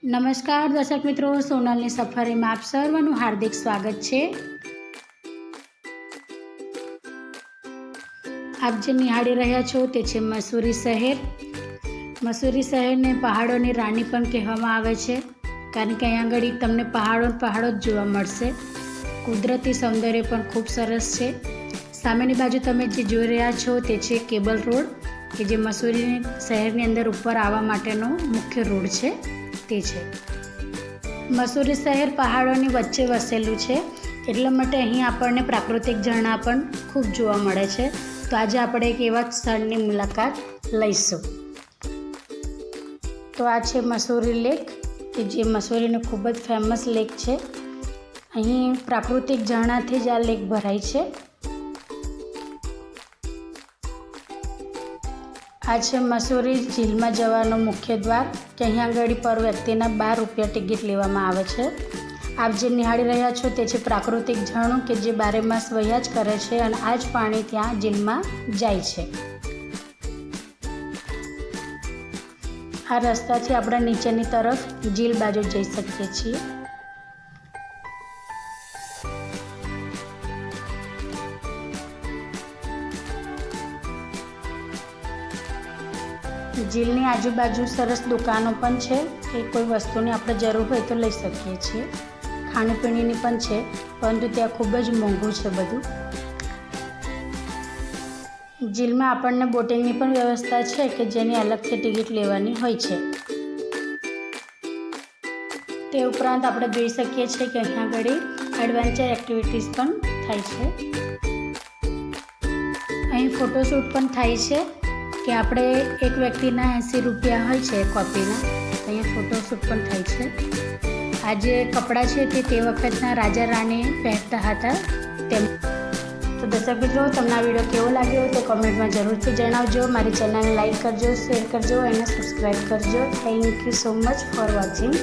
નમસ્કાર દર્શક મિત્રો, સોનલની સફરીમાં આપ સર્વનું હાર્દિક સ્વાગત છે। આપ જે નિહાળી રહ્યા છો તે છે મસૂરી શહેર। મસૂરી શહેરને પહાડોની રાણી પણ કહેવામાં આવે છે, કારણ કે અહીંયા આગળ તમને પહાડો જ જોવા મળશે। કુદરતી સૌંદર્ય પણ ખૂબ સરસ છે। સામેની બાજુ તમે જે જોઈ રહ્યા છો તે છે કેબલ રોડ, કે જે મસૂરી શહેરની અંદર ઉપર આવવા માટેનો મુખ્ય રોડ છે તે છે। મસૂરી શહેર પહાડોની વચ્ચે વસેલું છે, એટલા માટે અહીં આપણને પ્રાકૃતિક ઝરણા પણ ખૂબ જોવા મળે છે। તો આજે આપણે એક એવા સ્થળની મુલાકાત લઈશું। તો આ છે મસૂરી લેક, કે જે મસૂરીનો ખૂબ જ ફેમસ લેક છે। અહીં પ્રાકૃતિક ઝરણાથી જ આ લેક ભરાય છે। આ છે મસૂરી ઝીલમાં જવાનો મુખ્ય દ્વાર, કે અહીં આગળ પર વ્યક્તિના 12 રૂપિયા ટિકિટ લેવામાં આવે છે। આપ જે નિહાળી રહ્યા છો તે છે પ્રાકૃતિક ઝરણું, કે જે 12 માસ વહ્યા જ કરે છે અને આ જ પાણી ત્યાં ઝીલમાં જાય છે। આ રસ્તાથી આપણે નીચેની તરફ ઝીલ બાજુ જઈ શકીએ છીએ। ઝીલની આજુબાજુ સરસ દુકાનો પણ છે, કે કોઈ વસ્તુની આપણે જરૂર હોય તો લઈ શકીએ છીએ। ખાણીપીણીની પણ છે, પરંતુ ત્યાં ખૂબ જ મોંઘું છે બધું। ઝીલમાં આપણને બોટિંગની પણ વ્યવસ્થા છે, કે જેની અલગથી ટિકિટ લેવાની હોય છે। તે ઉપરાંત આપણે જોઈ શકીએ છીએ કે અહીંયા આગળ એડવેન્ચર એક્ટિવિટીઝ પણ થાય છે। અહીં ફોટોશૂટ પણ થાય છે, કે આપણે એક વ્યક્તિના 80 રૂપિયા હોય છે કોપીના, અહીંયા ફોટોશૂટ પણ થાય છે। આ જે કપડાં છે તે વખતના રાજા રાણી પહેરતા હતા તેમ। તો દર્શક મિત્રો, તમને આ વિડીયો કેવો લાગ્યો તો કોમેન્ટમાં જરૂરથી જણાવજો। મારી ચેનલને લાઈક કરજો, શેર કરજો અને સબસ્ક્રાઈબ કરજો। Thank you so much for watching.